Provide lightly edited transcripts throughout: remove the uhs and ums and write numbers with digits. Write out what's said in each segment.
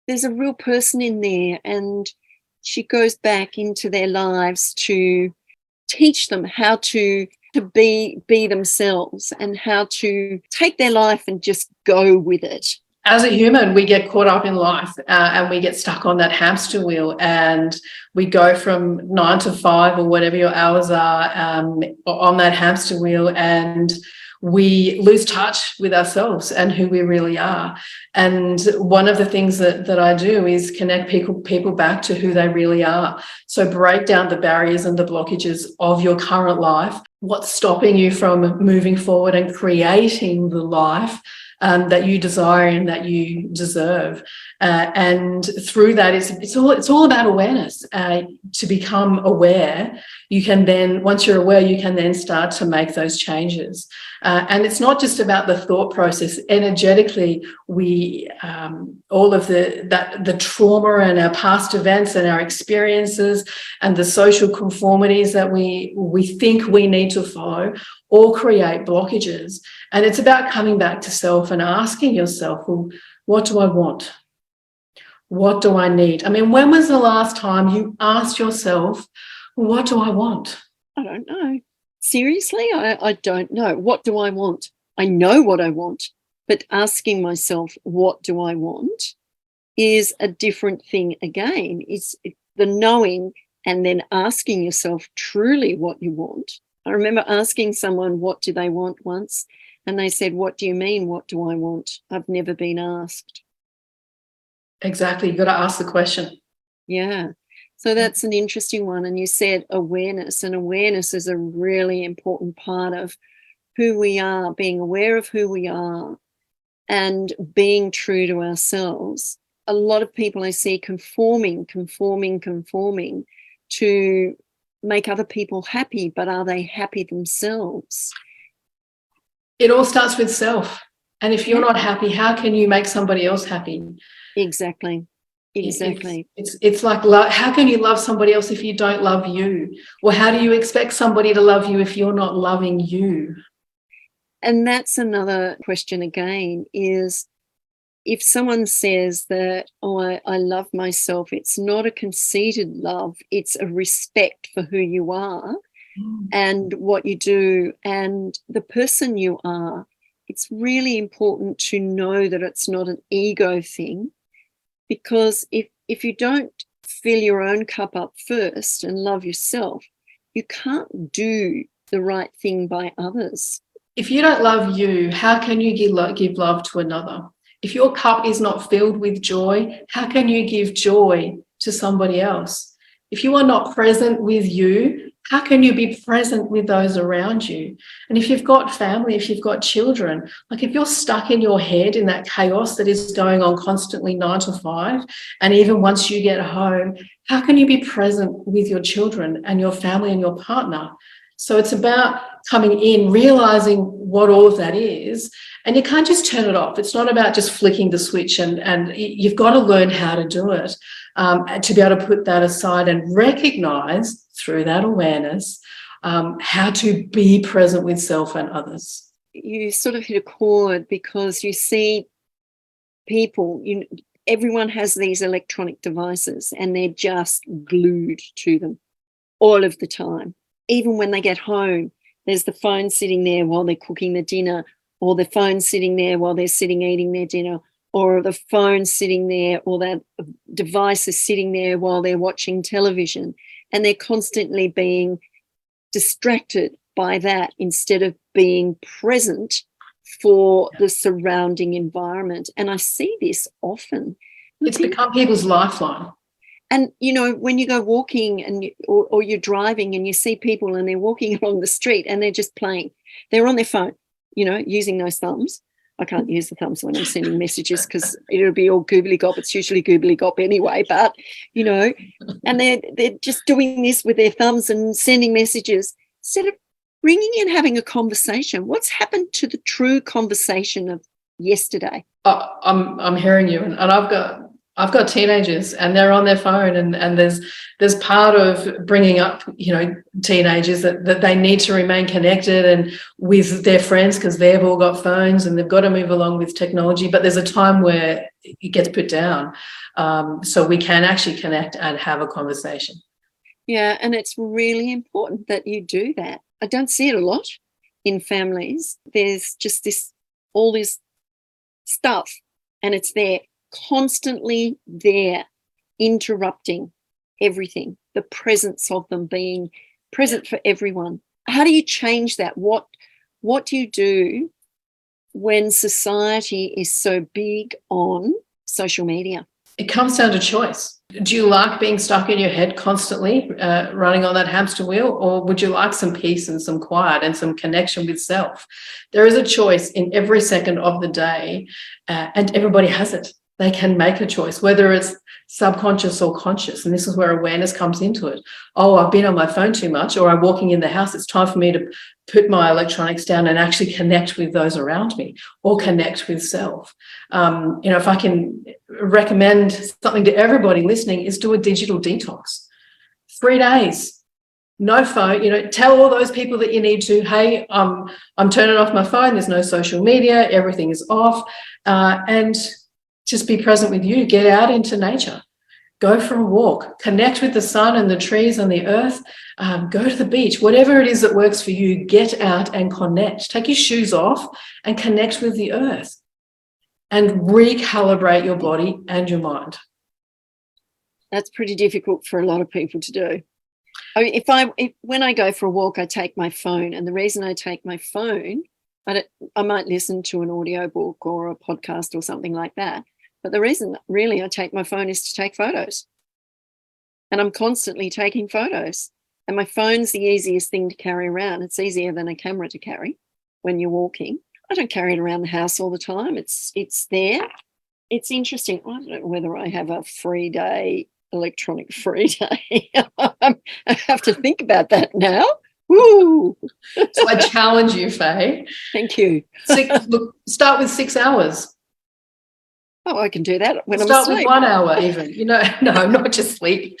there's a real person in there, and she goes back into their lives to teach them how to be themselves and how to take their life and just go with it. As a human, we get caught up in life and we get stuck on that hamster wheel, and we go from 9 to 5 or whatever your hours are on that hamster wheel, and we lose touch with ourselves and who we really are. And one of the things that I do is connect people back to who they really are. So break down the barriers and the blockages of your current life. What's stopping you from moving forward and creating the life that you desire and that you deserve, and through that, it's all about awareness. To become aware, you can then, once you're aware, you can then start to make those changes. And it's not just about the thought process. Energetically, we all of the trauma and our past events and our experiences and the social conformities that we think we need to follow all create blockages. And it's about coming back to self and asking yourself, well, what do I want? What do I need? I mean, when was the last time you asked yourself, what do I want? I don't know. Seriously, I don't know. What do I want? I know what I want, but asking myself, what do I want, is a different thing again. It's the knowing and then asking yourself truly what you want. I remember asking someone, what do they want once? And they said, what do you mean, what do I want? I've never been asked. Exactly. You've got to ask the question. Yeah. So that's an interesting one. And you said awareness, and awareness is a really important part of who we are, being aware of who we are and being true to ourselves. A lot of people I see conforming to make other people happy, but are they happy themselves? It all starts with self. And if you're not happy, how can you make somebody else happy? Exactly. It's like, how can you love somebody else if you don't love you? Or how do you expect somebody to love you if you're not loving you? And that's another question again, is if someone says that, oh, I love myself, it's not a conceited love, it's a respect for who you are and what you do and the person you are. It's really important to know that it's not an ego thing, because if you don't fill your own cup up first and love yourself, you can't do the right thing by others. If you don't love you, how can you give love to another? If your cup is not filled with joy, how can you give joy to somebody else? If you are not present with you, how can you be present with those around you? And if you've got family, if you've got children, like if you're stuck in your head in that chaos that is going on constantly 9 to 5, and even once you get home, how can you be present with your children and your family and your partner? So it's about coming in, realizing what all of that is, and you can't just turn it off. It's not about just flicking the switch, and you've got to learn how to do it, to be able to put that aside and recognize through that awareness how to be present with self and others. You sort of hit a chord, because you see people, everyone has these electronic devices and they're just glued to them all of the time. Even when they get home, there's the phone sitting there while they're cooking the dinner, or the phone sitting there while they're sitting eating their dinner, or the phone sitting there, or that device is sitting there while they're watching television, and they're constantly being distracted by that instead of being present for the surrounding environment. And I see this often. It's become people's lifeline. And, when you go walking and or you're driving and you see people and they're walking along the street and they're just playing, they're on their phone, using those thumbs. I can't use the thumbs when I'm sending messages because it'll be all googly gop. It's usually googly gop anyway, but, and they're just doing this with their thumbs and sending messages instead of bringing in, having a conversation. What's happened to the true conversation of yesterday? I'm hearing you, and I've got I've got teenagers and they're on their phone, and there's part of bringing up, teenagers that they need to remain connected and with their friends because they've all got phones and they've got to move along with technology. But there's a time where it gets put down, so we can actually connect and have a conversation. Yeah, and it's really important that you do that. I don't see it a lot in families. There's just all this stuff, and it's there, constantly there, interrupting everything, the presence of them being present for everyone. How do you change that? What do you do when society is so big on social media? It comes down to choice. Do you like being stuck in your head constantly, running on that hamster wheel, or would you like some peace and some quiet and some connection with self? There is a choice in every second of the day, and everybody has it. They can make a choice, whether it's subconscious or conscious, and this is where awareness comes into it. Oh, I've been on my phone too much, or I'm walking in the house. It's time for me to put my electronics down and actually connect with those around me, or connect with self. If I can recommend something to everybody listening, is do a digital detox. 3 days, no phone. Tell all those people that you need to, hey, I'm turning off my phone. There's no social media. Everything is off, and just be present with you. Get out into nature. Go for a walk. Connect with the sun and the trees and the earth. Go to the beach. Whatever it is that works for you, get out and connect. Take your shoes off and connect with the earth and recalibrate your body and your mind. That's pretty difficult for a lot of people to do. I mean, when I go for a walk, I take my phone, and the reason I take my phone, I might listen to an audiobook or a podcast or something like that. But the reason really I take my phone is to take photos. And I'm constantly taking photos. And my phone's the easiest thing to carry around. It's easier than a camera to carry when you're walking. I don't carry it around the house all the time. It's there. It's interesting. I don't know whether I have a free day, electronic free day. I have to think about that now. Woo! So I challenge you, Faye. Thank you. Start with 6 hours. Oh, I can do that when I'm asleep. asleep. With 1 hour even, no, not just sleep.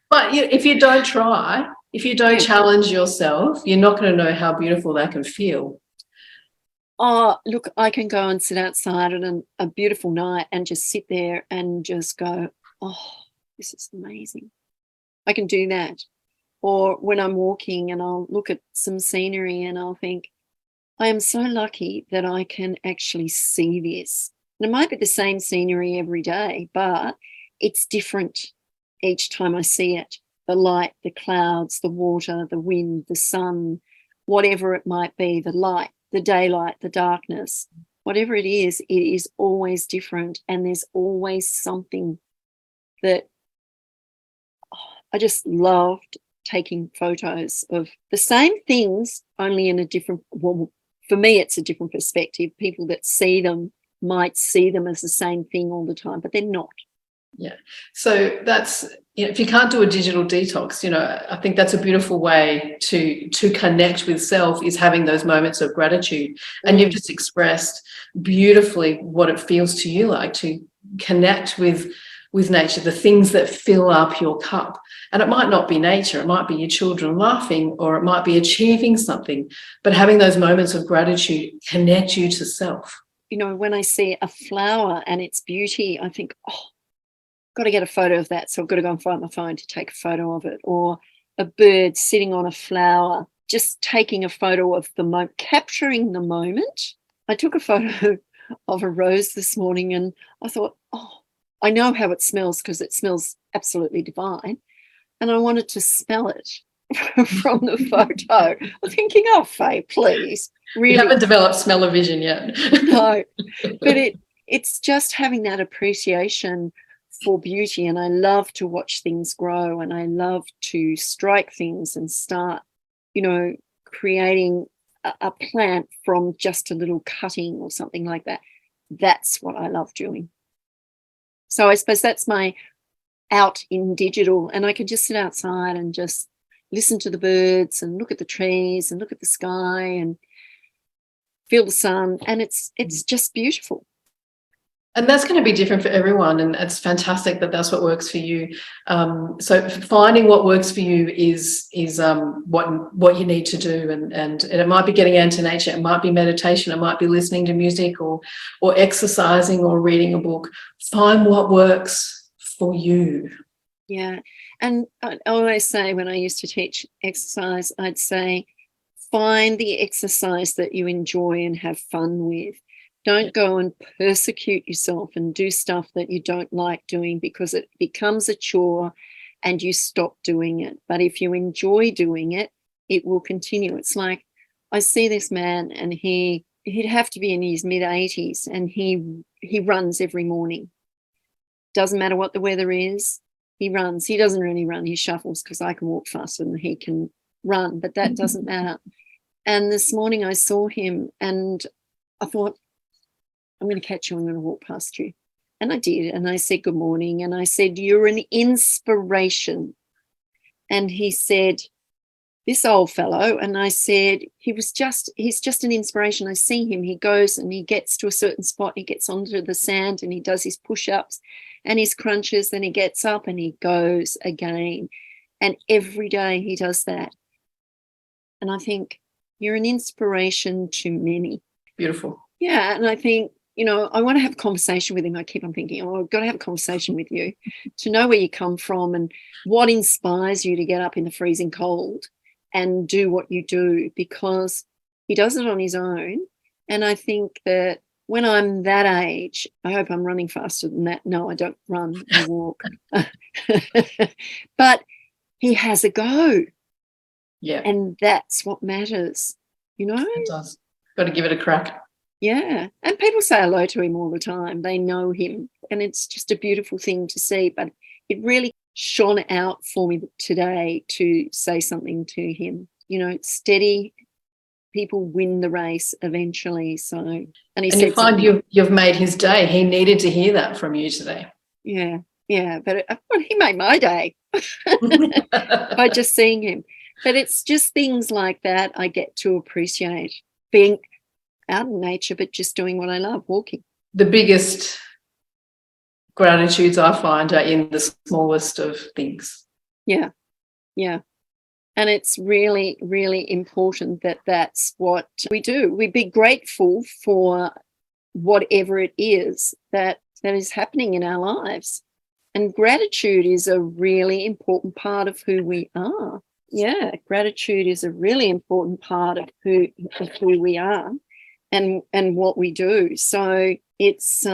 But if you don't try, if you don't challenge yourself, you're not going to know how beautiful that can feel. Oh, look, I can go and sit outside on a beautiful night and just sit there and just go, oh, this is amazing. I can do that. Or when I'm walking and I'll look at some scenery and I'll think, I am so lucky that I can actually see this. And it might be the same scenery every day, but it's different each time I see it. The light, the clouds, the water, the wind, the sun, whatever it might be, the light, the daylight, the darkness, whatever it is always different. And there's always something that I just loved taking photos of the same things, only in a different, well, for me, it's a different perspective. People that see them might see them as the same thing all the time, but they're not. Yeah. So that's, if you can't do a digital detox, I think that's a beautiful way to connect with self, is having those moments of gratitude. And you've just expressed beautifully what it feels to you like to connect with nature, the things that fill up your cup. And it might not be nature, it might be your children laughing, or it might be achieving something, but having those moments of gratitude connect you to self. When I see a flower and its beauty, I think, oh, got to get a photo of that. So I've got to go and find my phone to take a photo of it. Or a bird sitting on a flower, just taking a photo of the moment, capturing the moment. I took a photo of a rose this morning and I thought, oh, I know how it smells because it smells absolutely divine. And I wanted to smell it from the photo. I'm thinking, oh, Faye, please. Really? You haven't developed smell-o-vision yet. No, but it's just having that appreciation for beauty. And I love to watch things grow, and I love to strike things and start, creating a plant from just a little cutting or something like that. That's what I love doing. So I suppose that's my out in digital, and I can just sit outside and just listen to the birds and look at the trees and look at the sky and feel the sun, and it's just beautiful. And that's going to be different for everyone, and it's fantastic that that's what works for you. So finding what works for you is what you need to do, and it might be getting out into nature, it might be meditation, it might be listening to music or exercising or reading a book. Find what works for you. Yeah, and I always say, when I used to teach exercise, I'd say find the exercise that you enjoy and have fun with. Don't go and persecute yourself and do stuff that you don't like doing, because it becomes a chore and you stop doing it. But if you enjoy doing it, it will continue. It's like, I see this man, and he'd have to be in his mid-80s, and he runs every morning. Doesn't matter what the weather is, he runs. He doesn't really run, he shuffles, because I can walk faster than he can run, but that doesn't matter. And this morning I saw him, and I thought, I'm going to catch you, I'm going to walk past you. And I did. And I said, good morning. And I said, you're an inspiration. And he said, this old fellow. And I said, he's just an inspiration. I see him. He goes and he gets to a certain spot. He gets onto the sand and he does his push-ups and his crunches. Then he gets up and he goes again. And every day he does that. And I think, you're an inspiration to many. Beautiful. Yeah. And I think, I want to have a conversation with him. I keep on thinking, I've got to have a conversation with you to know where you come from and what inspires you to get up in the freezing cold and do what you do, because he does it on his own. And I think that when I'm that age, I hope I'm running faster than that. No, I don't run, I walk. But he has a go. Yeah. And that's what matters, It does. Got to give it a crack. Yeah. And people say hello to him all the time. They know him. And it's just a beautiful thing to see. But it really shone out for me today to say something to him. Steady people win the race eventually. So, and you find you've made his day. He needed to hear that from you today. Yeah. Yeah. But he made my day by just seeing him. But it's just things like that I get to appreciate, being out in nature, but just doing what I love, walking. The biggest gratitudes I find are in the smallest of things. Yeah. Yeah. And it's really, really important that that's what we do. We be grateful for whatever it is that is happening in our lives. And gratitude is a really important part of who we are. Yeah, gratitude is a really important part of who we are and what we do. So it's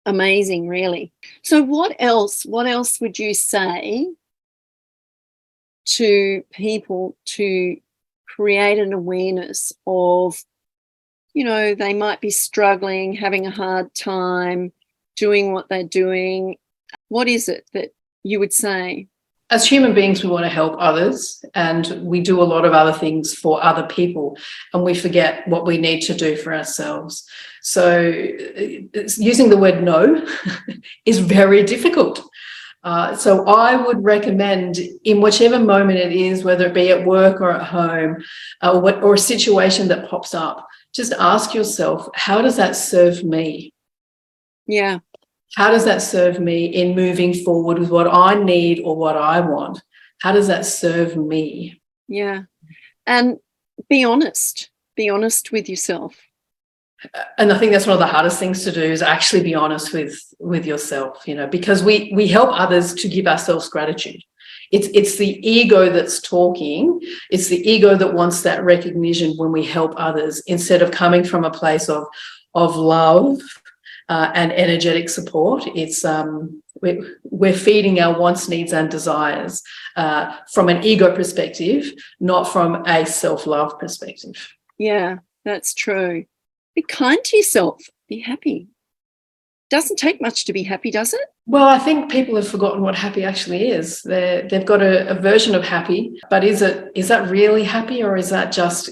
amazing, really. So what else would you say to people to create an awareness of, they might be struggling, having a hard time doing what they're doing? What is it that you would say? As human beings, we want to help others, and we do a lot of other things for other people, and we forget what we need to do for ourselves. So using the word no is very difficult. So I would recommend, in whichever moment it is, whether it be at work or at home, or a situation that pops up, just ask yourself, how does that serve me? Yeah. How does that serve me in moving forward with what I need or what I want? How does that serve me? Yeah. And be honest with yourself. And I think that's one of the hardest things to do, is actually be honest with yourself, because we help others to give ourselves gratitude. It's the ego that's talking. It's the ego that wants that recognition when we help others, instead of coming from a place of love and energetic support. It's we're feeding our wants, needs and desires from an ego perspective, not from a self-love perspective. Yeah, that's true. Be kind to yourself. Be happy. Doesn't take much to be happy, does it? Well, I think people have forgotten what happy actually is. They've got a version of happy, but is that really happy, or is that just,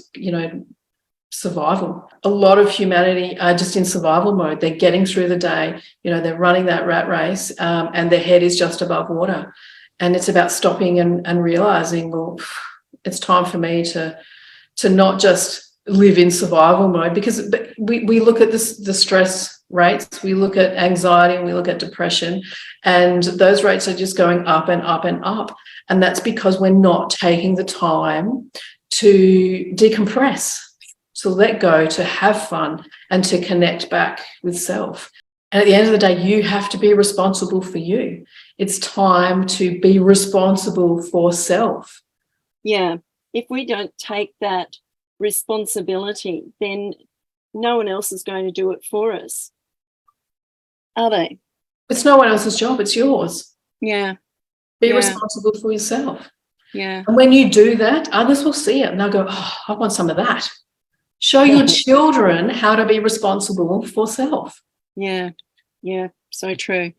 survival? A lot of humanity are just in survival mode. They're getting through the day, they're running that rat race, and their head is just above water. And it's about stopping and realizing, well, it's time for me to not just live in survival mode, because we look at the stress rates. We look at anxiety and we look at depression, and those rates are just going up and up and up. And that's because we're not taking the time to decompress, to let go, to have fun, and to connect back with self. And at the end of the day, you have to be responsible for you. It's time to be responsible for self. Yeah. If we don't take that responsibility, then no one else is going to do it for us, are they? It's no one else's job, it's yours. Yeah. Be Yeah. responsible for yourself. Yeah. And when you do that, others will see it and they'll go, oh, I want some of that. Show your children how to be responsible for self. Yeah. Yeah. So true.